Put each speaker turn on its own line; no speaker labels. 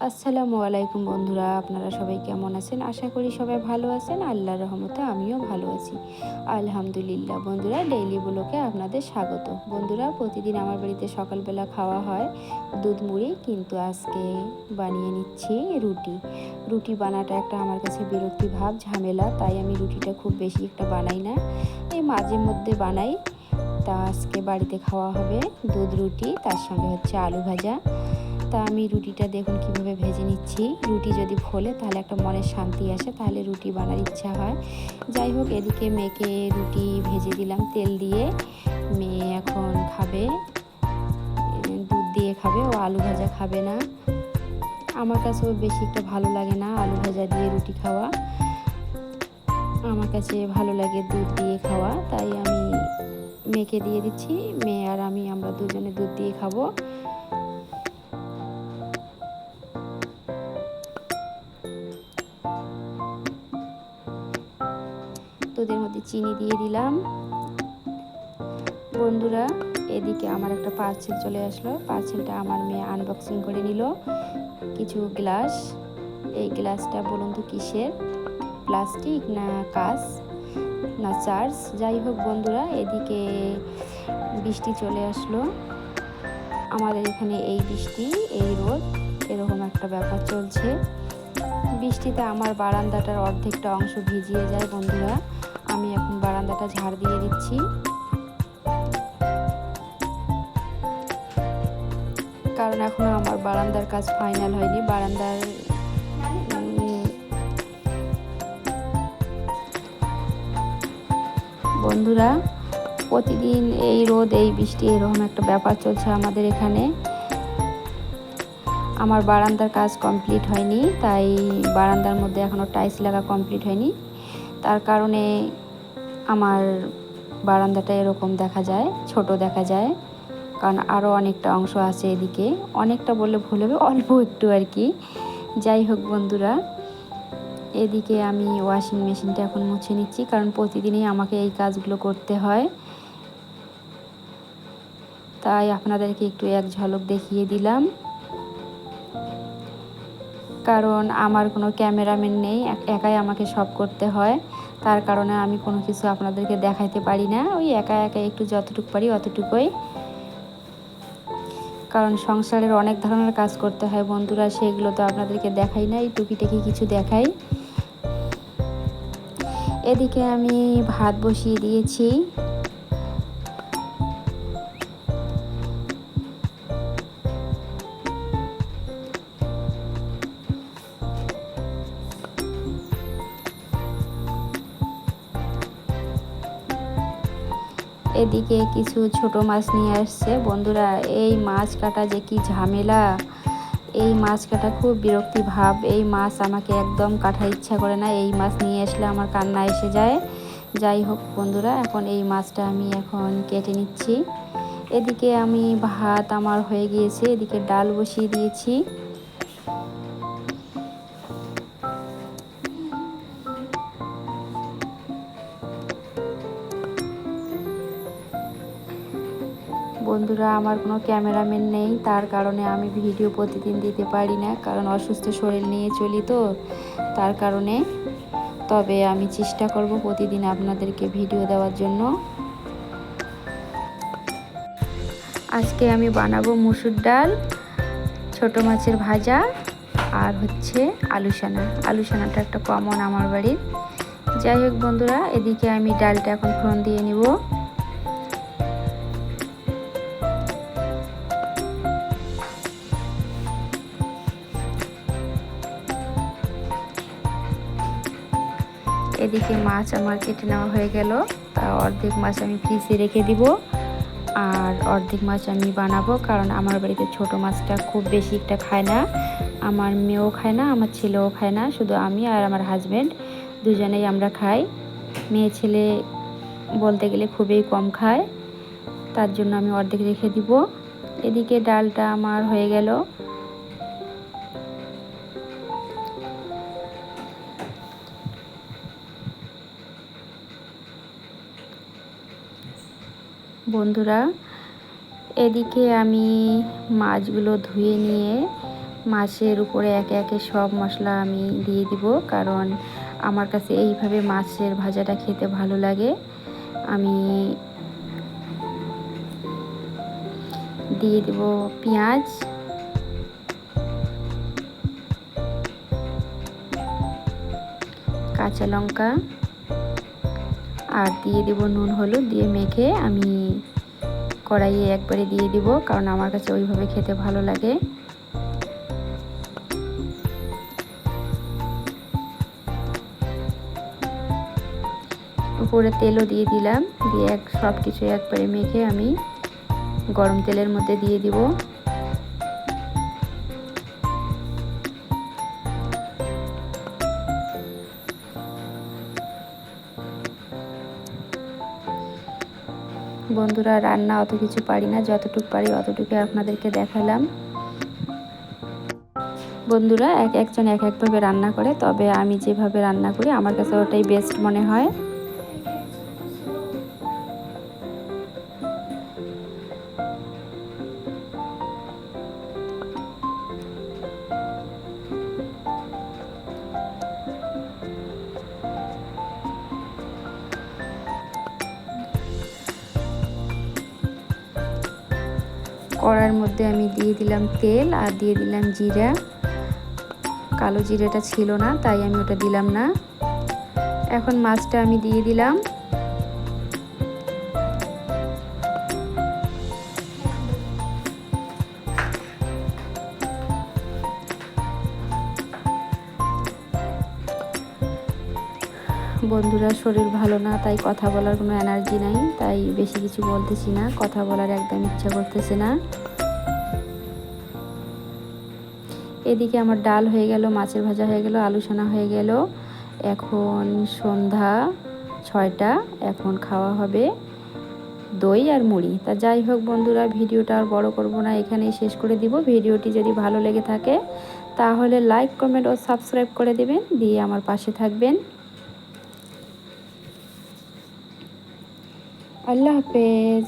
আসসালামু আলাইকুম বন্ধুরা, আপনারা সবাই কেমন আছেন? আশা করি সবাই ভালো আছেন। আল্লাহর রহমতে আমিও ভালো আছি, আলহামদুলিল্লাহ। বন্ধুরা, ডেইলি ব্লগে আপনাদের স্বাগত। বন্ধুরা, প্রতিদিন আমার বাড়িতে সকালবেলা খাওয়া হয় দুধ মুড়ি, কিন্তু আজকে বানিয়ে নিচ্ছি রুটি। রুটি বানাটা একটা আমার কাছে বিরক্তি ভাব, ঝামেলা, তাই আমি রুটিটা খুব বেশি একটা বানাই না, এই মাঝে মধ্যে বানাই। তা আজকে বাড়িতে খাওয়া হবে দুধ রুটি, তার সঙ্গে হচ্ছে আলু ভাজা। তা আমি রুটিটা দেখুন কিভাবে ভেজে নিচ্ছি। রুটি যদি ফোলে তাহলে একটা মনের শান্তি আসে, তাহলে রুটি বানার ইচ্ছা হয়। যাই হোক, এদিকে মেয়েকে রুটি ভেজে দিলাম তেল দিয়ে। মেয়ে এখন খাবে, দুধ দিয়ে খাবে, ও আলু ভাজা খাবে না। আমার কাছেও বেশি একটা ভালো লাগে না আলু ভাজা দিয়ে রুটি খাওয়া, আমার কাছে ভালো লাগে দুধ দিয়ে খাওয়া। তাই আমি মেয়েকে দিয়ে দিচ্ছি, মেয়ে আর আমরা দুজনে দুধ দিয়ে খাবো। দুধের মধ্যে চিনি দিয়ে দিলাম। বন্ধুরা, এদিকে আমার একটা পার্সেল চলে আসলো। পার্সেলটা আমার মেয়ে আনবক্সিং করে নিল। কিছু গ্লাস, এই গ্লাসটা বলুন তো কিসের, প্লাস্টিক না কাঁচ না চার্জ, যাই হোক বন্ধুরা, এদিকে বৃষ্টি চলে আসলো। আমাদের এখানে এই বৃষ্টি এই রোদ এরকম একটা ব্যাপার চলছে। বৃষ্টিতে আমার বারান্দাটার অর্ধেকটা অংশ ভিজিয়ে যায়। বন্ধুরা, আমি এখন বারান্দাটা ঝাড় দিয়ে দিচ্ছি, কারণ এখনো আমার বারান্দার কাজ ফাইনাল হয়নি। বারান্দার বন্ধুরা, প্রতিদিন এই রোদ এই বৃষ্টি এরকম একটা ব্যাপার চলছে আমাদের এখানে। আমার বারান্দার কাজ কমপ্লিট হয়নি, তাই বারান্দার মধ্যে এখনও টাইলস লাগা কমপ্লিট হয়নি। তার কারণে আমার বারান্দাটা এরকম দেখা যায়, ছোট দেখা যায়, কারণ আরও অনেকটা অংশ আছে এদিকে। অনেকটা বললে ভুল হবে, অল্প একটু আর কি। যাই হোক বন্ধুরা, এদিকে আমি ওয়াশিং মেশিনটা এখন মুছে নিচ্ছি, কারণ প্রতিদিনই আমাকে এই কাজগুলো করতে হয়। তাই আপনাদেরকে একটু এক ঝলক দেখিয়ে দিলাম, কারণ আমার কোনো ক্যামেরাম্যান নেই, একাই আমাকে সব করতে হয়। তার কারণে আমি কোনো কিছু আপনাদেরকে দেখাইতে পারি না, ওই একা একা একটু যতটুকু পারি অতটুকুই। কারণ সংসারের অনেক ধরনের কাজ করতে হয় বন্ধুরা, সেগুলো তো আপনাদেরকে দেখাই না, এই টুকিটাকি কিছু দেখাই। এদিকে আমি ভাত বসিয়ে দিয়েছি। এদিকে কিছু ছোট মাছ নিয়ে আসছে বন্ধুরা। এই মাছ কাটা যে কি ঝামেলা, এই মাছ কাটা খুব বিরক্তি ভাব। এই মাছ আমাকে একদম কাটা ইচ্ছা করে না, এই মাছ নিয়ে আসলে আমার কান্না এসে যায়। যাই হোক বন্ধুরা, এখন এই মাছটা আমি এখন কেটে নিচ্ছি। এদিকে আমি ভাত আমার হয়ে গিয়েছে, এদিকে ডাল বসিয়ে দিয়েছি। বন্ধুরা, আমার কোনো ক্যামেরাম্যান নেই, তার কারণে আমি ভিডিও প্রতিদিন দিতে পারি না, কারণ অসুস্থ শরীর নিয়ে চলি তো, তার কারণে। তবে আমি চেষ্টা করব প্রতিদিন আপনাদেরকে ভিডিও দেওয়ার জন্য। আজকে আমি বানাবো মুসুর ডাল, ছোট মাছের ভাজা, আর হচ্ছে আলু সানাটা একটা কমন আমার বাড়ির। যাই হোক বন্ধুরা, এদিকে আমি ডালটা এখন ফোড়ন দিয়ে নিব। এদিকে মাছ আমার কেটে নেওয়া হয়ে গেল। তা অর্ধেক মাছ আমি ফ্রিজে রেখে দিব, আর অর্ধেক মাছ আমি বানাবো, কারণ আমার বাড়িতে ছোট মাছটা খুব বেশি একটা খায় না। আমার মেয়েও খায় না, আমার ছেলেও খায় না, শুধু আমি আর আমার হাজব্যান্ড দুজনেই আমরা খাই। মেয়ে ছেলে বলতে গেলে খুবই কম খায়, তার জন্য আমি অর্ধেক রেখে দিব। এদিকে ডালটা আমার হয়ে গেল। বন্ধুরা, এদিকে আমি মাছগুলো ধুয়ে নিয়ে মাছের উপরে একে একে সব মশলা আমি দিয়ে দিব, কারণ আমার কাছে এইভাবে মাছের ভাজাটা খেতে ভালো লাগে। আমি দিয়ে দেব পেঁয়াজ, কাঁচা লঙ্কা আর দিয়ে দেব নুন হলুদ দিয়ে মেখে আমি কড়াইয়ে একবারে দিয়ে দিব, কারণ আমার কাছে ওইভাবে খেতে ভালো লাগে। উপরে তেলও দিয়ে দিলাম, দিয়ে সব কিছু একবারে মেখে আমি গরম তেলের মধ্যে দিয়ে দিব। বন্ধুরা, রান্না অত কিছু পারি না, যতটুকু পারি অতটুকু আপনাদেরকে দেখালাম। বন্ধুরা, একজন এক একভাবে রান্না করে, তবে আমি যেভাবে রান্না করি আমার কাছে ওটাই বেস্ট মনে হয়। কড়াইয়ের মধ্যে আমি দিয়ে দিলাম তেল আর দিয়ে দিলাম জিরা। কালো জিরাটা ছিল না, তাই আমি ওটা দিলাম না। এখন মাছটা আমি দিয়ে দিলাম। বন্ধুরা, শরীর ভালো না, তাই কথা বলার কোনো এনার্জি নাই, তাই বেশি কিছু বলতেছি না, কথা বলার একদম ইচ্ছা করতেছে না। এদিকে আমার ডাল হয়ে গেল, মাছের ভাজা হয়ে গেল, আলু সানা হয়ে গেল। এখন সন্ধ্যা 6টা, এখন খাওয়া হবে দই আর মুড়ি। তা যাই হোক বন্ধুরা, ভিডিওটা আর বড় করব না, এখানেই শেষ করে দিব। ভিডিওটি যদি ভালো লেগে থাকে তাহলে লাইক, কমেন্ট ও সাবস্ক্রাইব করে দেবেন, দিয়ে আমার পাশে থাকবেন। আল্লাহ হাফেজ।